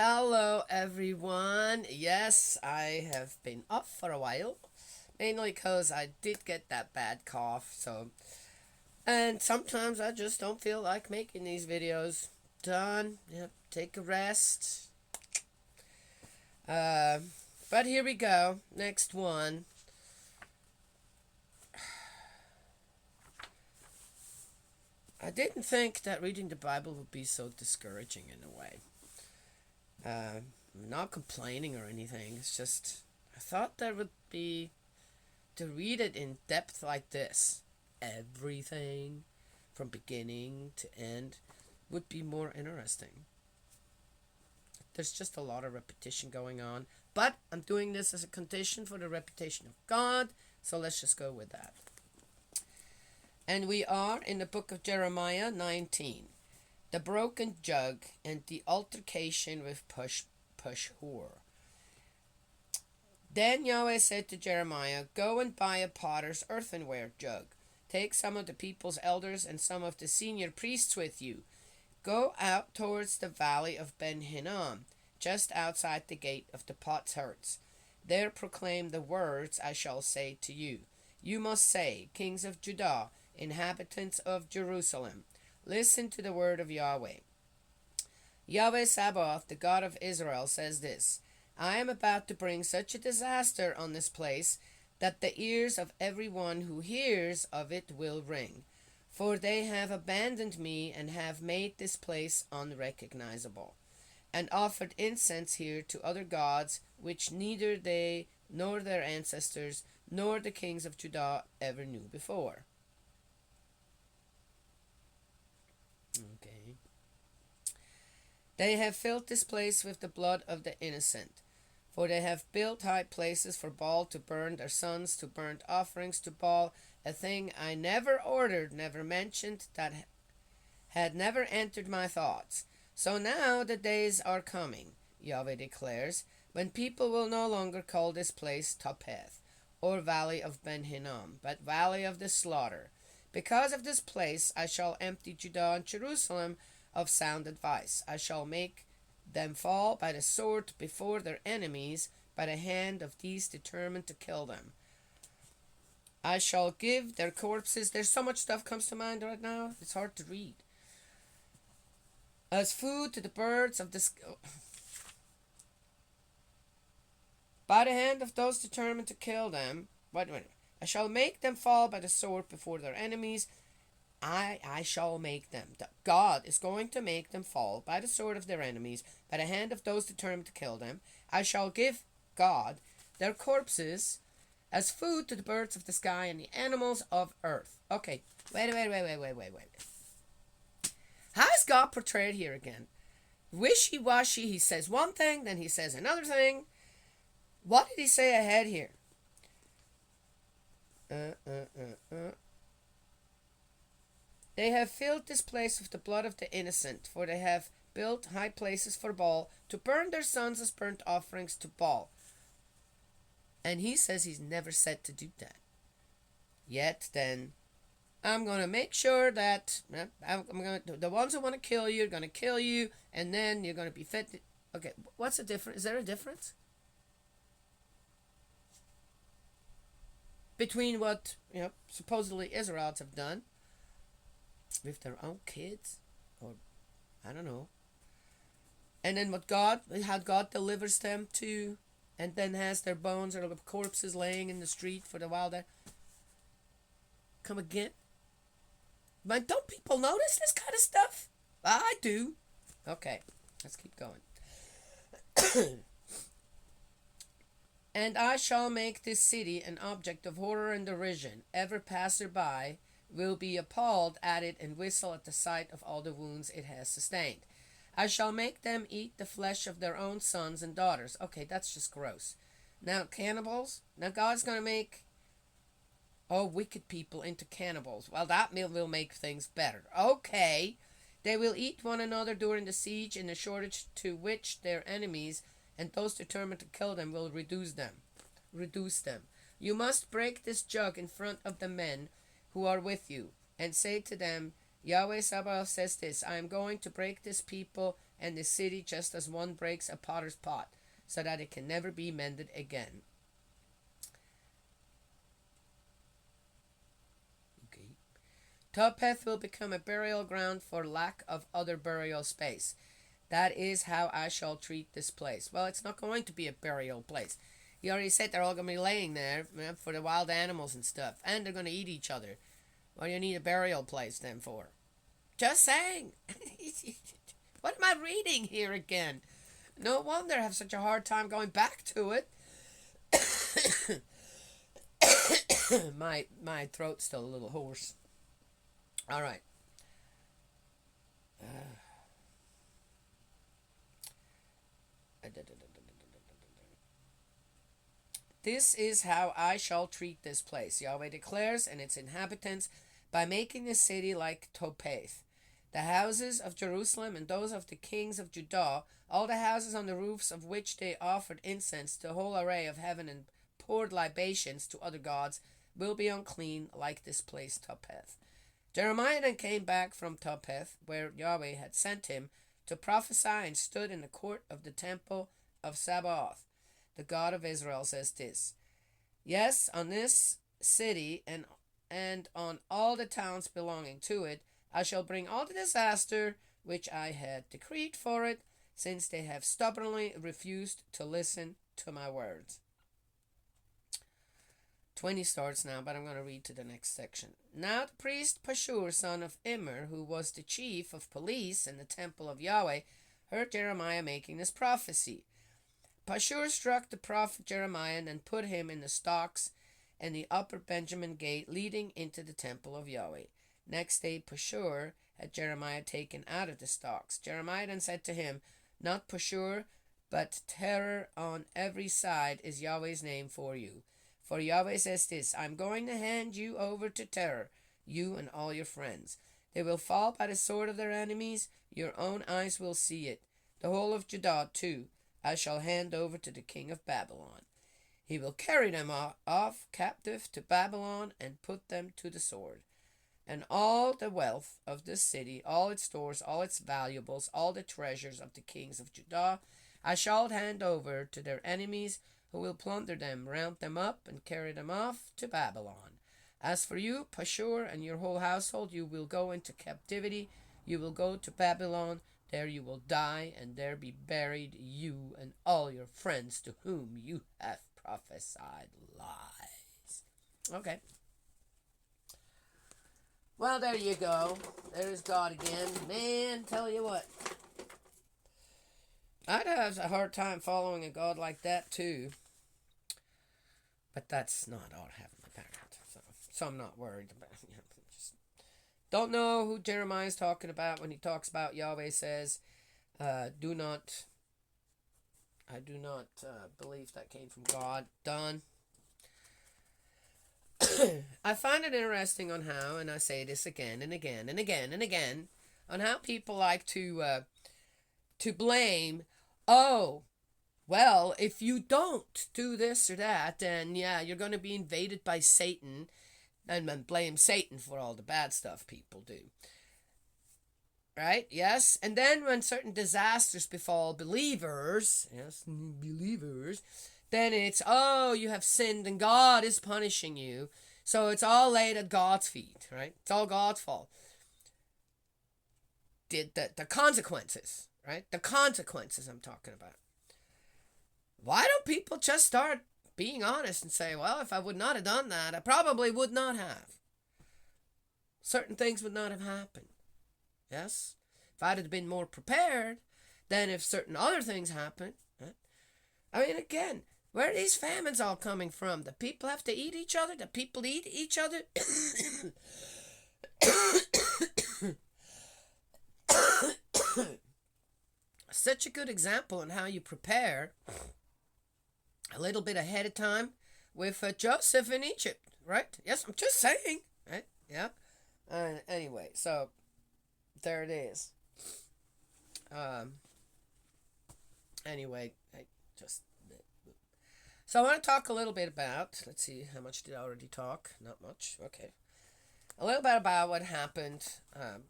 Hello, everyone. Yes, I have been off for a while, mainly because I did get that bad cough. And sometimes I just don't feel like making these videos. Done. Yep. Take a rest. Uh, but here we go. Next one. I didn't think that reading the Bible would be so discouraging in a way. I'm not complaining or anything. It's just I thought there would be to read it in depth like this, everything from beginning to end, would be more interesting. There's just a lot of repetition going on, but I'm doing this as a condition for the reputation of God, so let's just go with that. And we are in the book of Jeremiah 19, the broken jug and the altercation with Pashhur. Then Yahweh said to Jeremiah, Go and buy a potter's earthenware jug. Take some of the people's elders and some of the senior priests with you. Go out towards the valley of Ben Hinnom, just outside the gate of the potsherds. There proclaim the words I shall say to you. You must say, Kings of Judah, inhabitants of Jerusalem, listen to the word of Yahweh. Yahweh Sabaoth, the God of Israel, says this, I am about to bring such a disaster on this place that the ears of everyone who hears of it will ring. For they have abandoned me and have made this place unrecognizable, and offered incense here to other gods, which neither they nor their ancestors nor the kings of Judah ever knew before. Okay. They have filled this place with the blood of the innocent. For they have built high places for Baal to burn their sons, to burnt offerings to Baal, a thing I never ordered, never mentioned, that had never entered my thoughts. So now the days are coming, Yahweh declares, when people will no longer call this place Topheth, or Valley of Ben Hinnom, but Valley of the Slaughter. Because of this place I shall empty Judah and Jerusalem of sound advice. I shall make them fall by the sword before their enemies, by the hand of these determined to kill them. I shall give their corpses. There's so much stuff comes to mind right now. It's hard to read. As food to the birds of the sky. By the hand of those determined to kill them. Wait. I shall make them fall by the sword before their enemies. I shall make them. God is going to make them fall by the sword of their enemies, by the hand of those determined to kill them. I shall give God their corpses as food to the birds of the sky and the animals of earth. Okay, wait. How is God portrayed here again? Wishy-washy, he says one thing, then he says another thing. What did he say ahead here? They have filled this place with the blood of the innocent, for they have built high places for Baal, to burn their sons as burnt offerings to Baal. And he says he's never said to do that. Yet then, I'm going to make sure that the ones who want to kill you are going to kill you, and then you're going to be fed. Okay, what's the difference? Is there a difference between what supposedly Israelites have done with their own kids, or I don't know, and then how God delivers them to, and then has their bones or corpses laying in the street for the while they come again? But don't people notice this kind of stuff? I do. Okay, let's keep going. And I shall make this city an object of horror and derision. Every passerby will be appalled at it and whistle at the sight of all the wounds it has sustained. I shall make them eat the flesh of their own sons and daughters. Okay, that's just gross. Now, cannibals. Now, God's going to make wicked people into cannibals. Well, that will make things better. Okay. They will eat one another during the siege in the shortage to which their enemies and those determined to kill them will reduce them. You must break this jug in front of the men who are with you, and say to them, Yahweh Sabaoth says this: I am going to break this people and this city just as one breaks a potter's pot, so that it can never be mended again. Okay. Topheth will become a burial ground for lack of other burial space. That is how I shall treat this place. Well, it's not going to be a burial place. He already said they're all going to be laying there for the wild animals and stuff, and they're going to eat each other. What do you need a burial place then for? Just saying. What am I reading here again? No wonder I have such a hard time going back to it. my throat's still a little hoarse. All right. This is how I shall treat this place, Yahweh declares, and its inhabitants, by making this city like Topheth. The houses of Jerusalem and those of the kings of Judah, all the houses on the roofs of which they offered incense to the whole array of heaven and poured libations to other gods, will be unclean like this place Topheth. Jeremiah then came back from Topheth, where Yahweh had sent him, to prophesy, and stood in the court of the temple of Sabaoth. The God of Israel says this: Yes, on this city and on all the towns belonging to it, I shall bring all the disaster which I had decreed for it, since they have stubbornly refused to listen to my words. 20 starts now, but I'm going to read to the next section. Now the priest Pashur, son of Immer, who was the chief of police in the temple of Yahweh, heard Jeremiah making this prophecy. Pashur struck the prophet Jeremiah and put him in the stocks and the upper Benjamin gate leading into the temple of Yahweh. Next day Pashur had Jeremiah taken out of the stocks. Jeremiah then said to him, Not Pashur, but terror on every side is Yahweh's name for you. For Yahweh says this: I am going to hand you over to terror, you and all your friends. They will fall by the sword of their enemies. Your own eyes will see it. The whole of Judah, too, I shall hand over to the king of Babylon. He will carry them off captive to Babylon and put them to the sword. And all the wealth of this city, all its stores, all its valuables, all the treasures of the kings of Judah, I shall hand over to their enemies, who will plunder them, round them up, and carry them off to Babylon. As for you, Pashur, and your whole household, you will go into captivity. You will go to Babylon. There you will die, and there be buried, you and all your friends to whom you have prophesied lies. Okay. Well, there you go. There's God again. Man, tell you what. I'd have a hard time following a God like that, too. But that's not all I have in my parent. So I'm not worried about it. Just don't know who Jeremiah is talking about when he talks about Yahweh says, I do not believe that came from God. Done. I find it interesting on how, and I say this again and again and again and again, on how people like to blame, oh, well, if you don't do this or that, then yeah, you're going to be invaded by Satan, and blame Satan for all the bad stuff people do. Right? Yes? And then when certain disasters befall believers, then it's, oh, you have sinned and God is punishing you. So it's all laid at God's feet, right? It's all God's fault. The consequences, right? The consequences I'm talking about. Why don't people just start being honest and say, well, if I would not have done that, I probably would not have. Certain things would not have happened. Yes? If I'd have been more prepared, then if certain other things happened, right? I mean, again, where are these famines all coming from? The people have to eat each other? The people eat each other? Such a good example on how you prepare a little bit ahead of time with Joseph in Egypt, right? Yes, I'm just saying, right? Yeah. Anyway, so there it is. Anyway, so I want to talk a little bit about, let's see, how much did I already talk? Not much, okay. a little bit about what happened,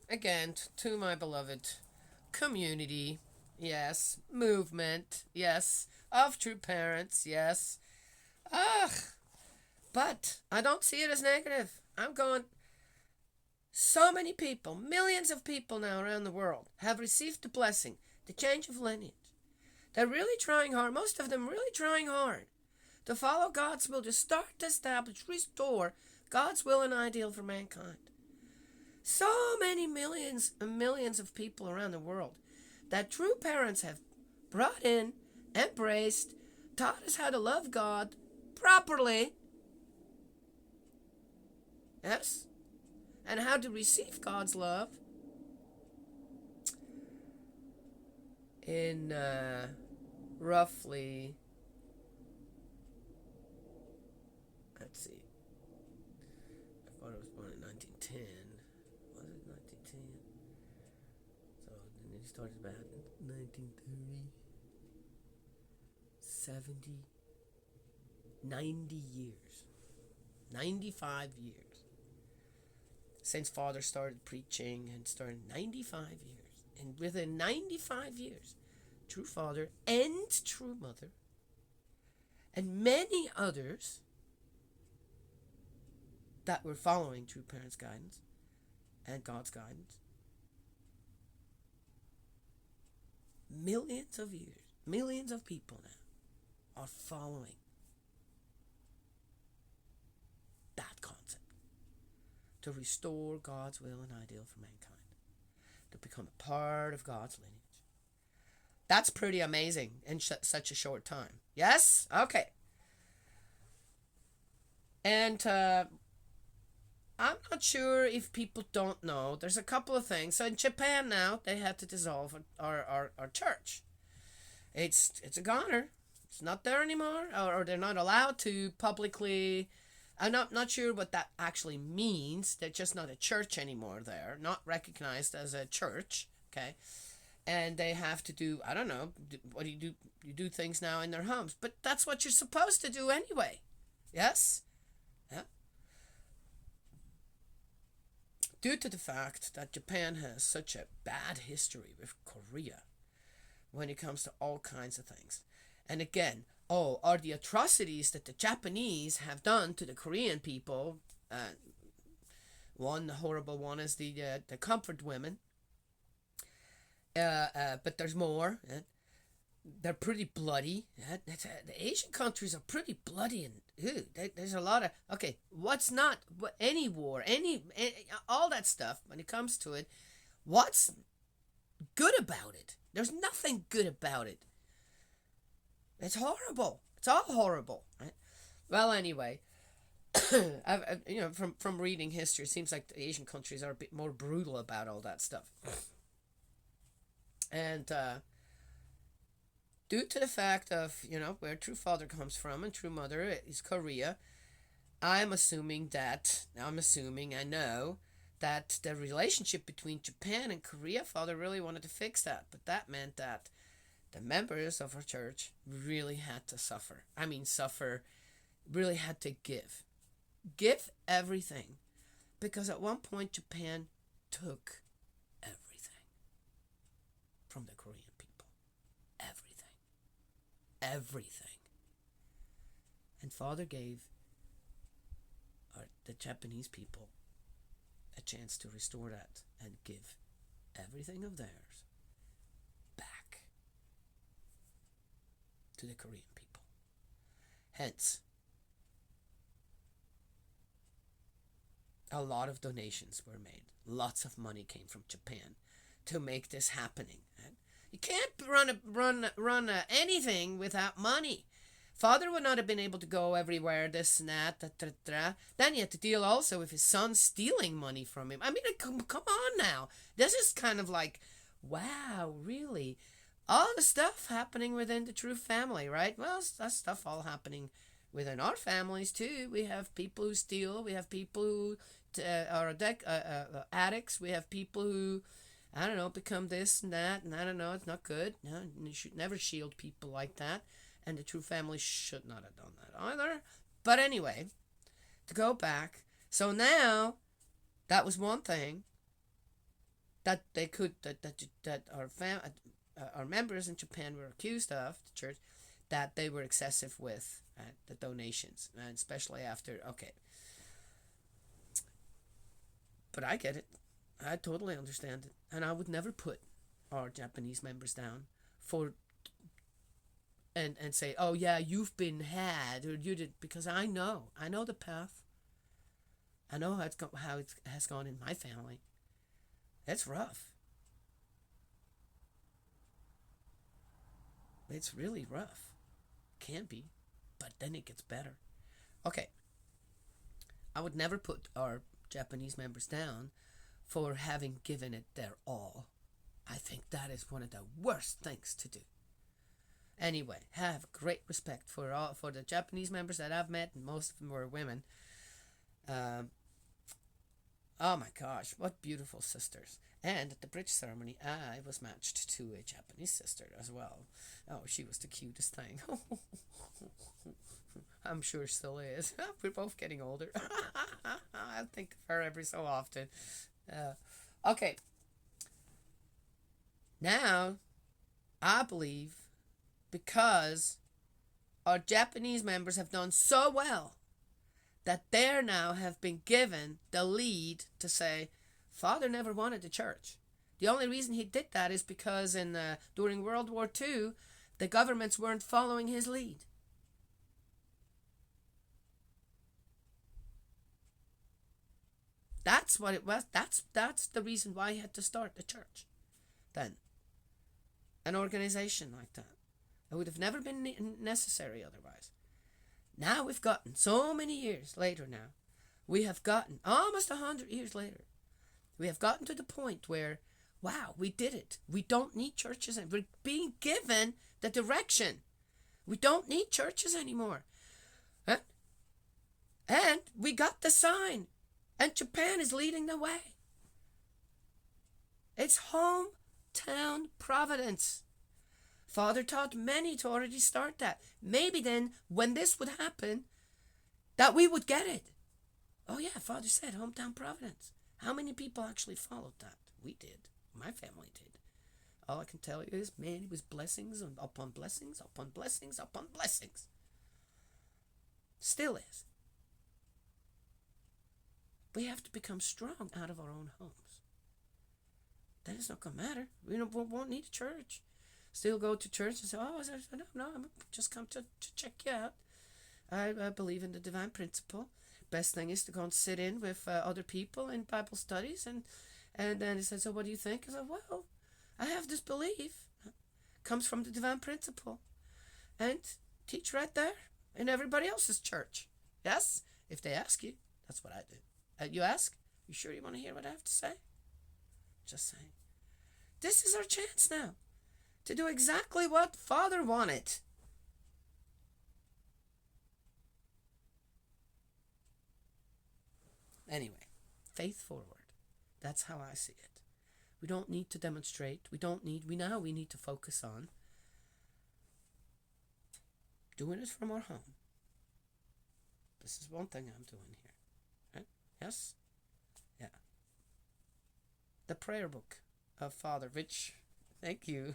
again, to my beloved community. Yes. Movement. Yes. Of true parents. Yes. Ugh. But I don't see it as negative. I'm going, so many people, millions of people now around the world, have received the blessing, the change of lineage. They're really trying hard, most of them really trying hard to follow God's will, to start to establish, restore God's will and ideal for mankind. So many millions and millions of people around the world that true parents have brought in, embraced, taught us how to love God properly. Yes? And how to receive God's love in roughly, let's see, I thought I was born in 1910. Was it 1910? So then it started about 1930, 70, 90 years, 95 years since Father started preaching, and started 95 years. And within 95 years, True Father and True Mother and many others that were following True Parents' guidance and God's guidance, millions of years, millions of people now are following that concept, to restore God's will and ideal for mankind, to become a part of God's lineage. That's pretty amazing in such a short time. Yes? Okay. And I'm not sure if people don't know. There's a couple of things. So in Japan now, they had to dissolve our church. It's a goner. It's not there anymore, or they're not allowed to publicly. I'm not sure what that actually means. They're just not a church anymore there. Not recognized as a church. Okay. And they have to do, I don't know, what do you do? You do things now in their homes. But that's what you're supposed to do anyway. Yes? Yeah. Due to the fact that Japan has such a bad history with Korea when it comes to all kinds of things. And again, are the atrocities that the Japanese have done to the Korean people. One horrible one is the comfort women. But there's more. They're pretty bloody. The Asian countries are pretty bloody, and there's a lot of, okay, what's not, any war, any all that stuff, when it comes to it, what's good about it? There's nothing good about it. It's horrible. It's all horrible, right? Well, anyway, from reading history, it seems like the Asian countries are a bit more brutal about all that stuff. And due to the fact of, where True Father comes from and True Mother is Korea, I know that the relationship between Japan and Korea, Father really wanted to fix that. But that meant that the members of our church really had to suffer. Really had to give. Give everything. Because at one point, Japan took everything from the Korean people. Everything. Everything. And Father gave the Japanese people a chance to restore that and give everything of theirs back to the Korean people. Hence, a lot of donations were made. Lots of money came from Japan to make this happening. You can't run anything without money. Father would not have been able to go everywhere, this and that, Then he had to deal also with his son stealing money from him. I mean, come on now. This is kind of like, wow, really? All the stuff happening within the True family, right? Well, that's stuff all happening within our families, too. We have people who steal. We have people who are addicts. We have people who, I don't know, become this and that, and I don't know, it's not good. No, you should never shield people like that. And the True family should not have done that either. But anyway, to go back, so now That was one thing that they could that our members in Japan were accused of the church, that they were excessive with the donations, and especially after. Okay, but I get it. I totally understand it, and I would never put our Japanese members down for and say, oh yeah, you've been had, or you did, because I know the path. I know how it has gone in my family. It's rough. It's really rough. Can be, but then it gets better. Okay, I would never put our Japanese members down for having given it their all. I think that is one of the worst things to do. Anyway, have great respect for the Japanese members that I've met, and most of them were women. Um, oh my gosh, what beautiful sisters! And at the bridge ceremony, I was matched to a Japanese sister as well. Oh, she was the cutest thing. I'm sure still is. We're both getting older. I think of her every so often. Okay, now I believe because our Japanese members have done so well that they now have been given the lead to say, Father never wanted the church. The only reason he did that is because during World War II, the governments weren't following his lead. That's what it was. That's the reason why he had to start the church. Then, an organization like that. It would have never been necessary otherwise. Now we've gotten so many years later now. We have gotten almost 100 years later. We have gotten to the point where, wow, we did it. We don't need churches, and we're being given the direction. We don't need churches anymore. Huh? And we got the sign. And Japan is leading the way. It's hometown providence. Father taught many to already start that. Maybe then, when this would happen, that we would get it. Oh yeah, Father said hometown providence. How many people actually followed that? We did. My family did. All I can tell you is, man, it was blessings upon blessings, upon blessings, upon blessings. Still is. We have to become strong out of our own homes. Then it's not going to matter. We won't need a church. Still go to church and say, oh, no, I'm just come to check you out. I believe in the divine principle. Best thing is to go and sit in with other people in Bible studies. And then he said, so what do you think? I said, well, I have this belief. Comes from the divine principle. And teach right there in everybody else's church. Yes? If they ask you, that's what I do. You ask, you sure you want to hear what I have to say? Just saying. This is our chance now to do exactly what Father wanted. Anyway, faith forward. That's how I see it. We don't need to demonstrate. We need to focus on doing it from our home. This is one thing I'm doing here. Right? Yes? Yeah. The prayer book of Father Rich. Thank you.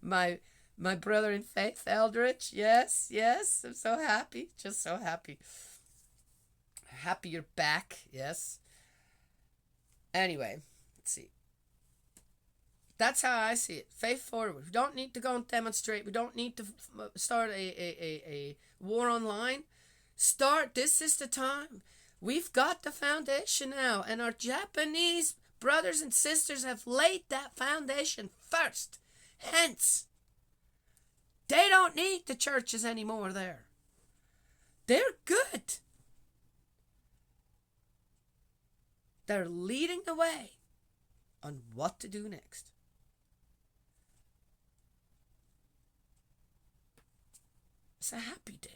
my brother in faith, Eldridge. Yes. I'm so happy. Just so happy. Happy you're back. Yes. Anyway, let's see. That's how I see it. Faith forward. We don't need to go and demonstrate. We don't need to start a war online. This is the time. We've got the foundation now, and our Japanese brothers and sisters have laid that foundation first. Hence, they don't need the churches anymore there. They're good. They're leading the way on what to do next. It's a happy day.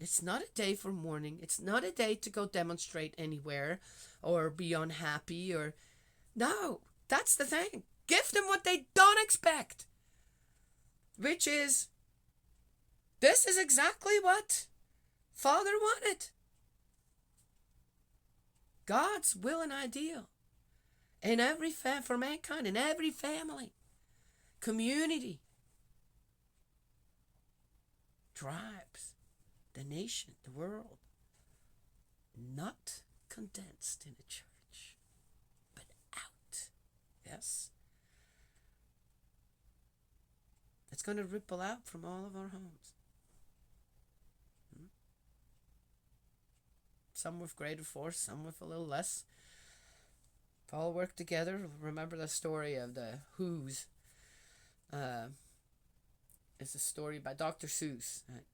It's not a day for mourning. It's not a day to go demonstrate anywhere or be unhappy or... No, that's the thing. Give them what they don't expect. Which is, this is exactly what Father wanted. God's will and ideal in every for mankind, in every family, community, tribes, the nation, the world, not condensed in a church, but out. Yes? It's going to ripple out from all of our homes. Some with greater force, some with a little less. If all work together, remember the story of the Who's. It's a story by Dr. Seuss, right?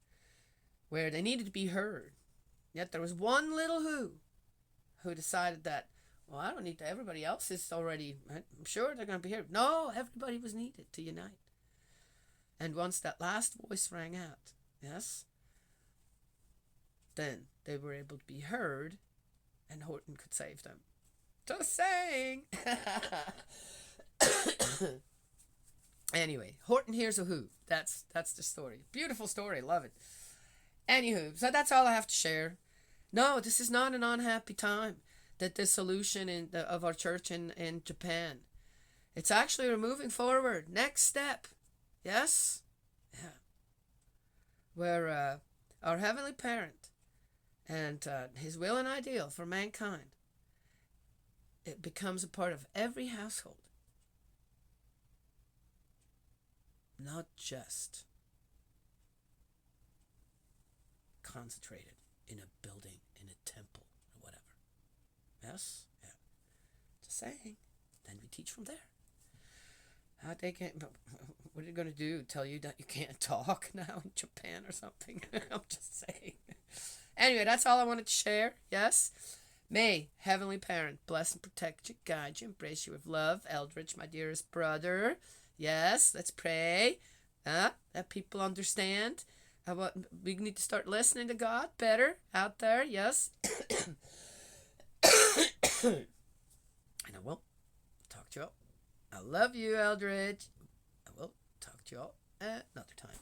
Where they needed to be heard. Yet there was one little who decided that, well, I don't need to, everybody else is already, right? I'm sure they're going to be heard. No, everybody was needed to unite. And once that last voice rang out, yes, then they were able to be heard, and Horton could save them. Just saying. Anyway, Horton hears a who. That's the story. Beautiful story. Love it. Anywho, so that's all I have to share. No, this is not an unhappy time. That the solution of our church in Japan. It's actually we're moving forward. Next step. Yes? Yeah. Where our Heavenly Parent and His will and ideal for mankind, it becomes a part of every household. Not just concentrated in a building, in a temple, or whatever. Yes? Yeah. Just saying. Then we teach from there. How they can, what are they going to do? Tell you that you can't talk now in Japan or something? I'm just saying. Anyway, that's all I wanted to share. Yes? May Heavenly Parent bless and protect you, guide you, embrace you with love. Eldridge, my dearest brother. Yes, let's pray that people understand what we need to start listening to God better out there. Yes. And I will talk to you all. I love you, Eldridge. I will talk to you all another time.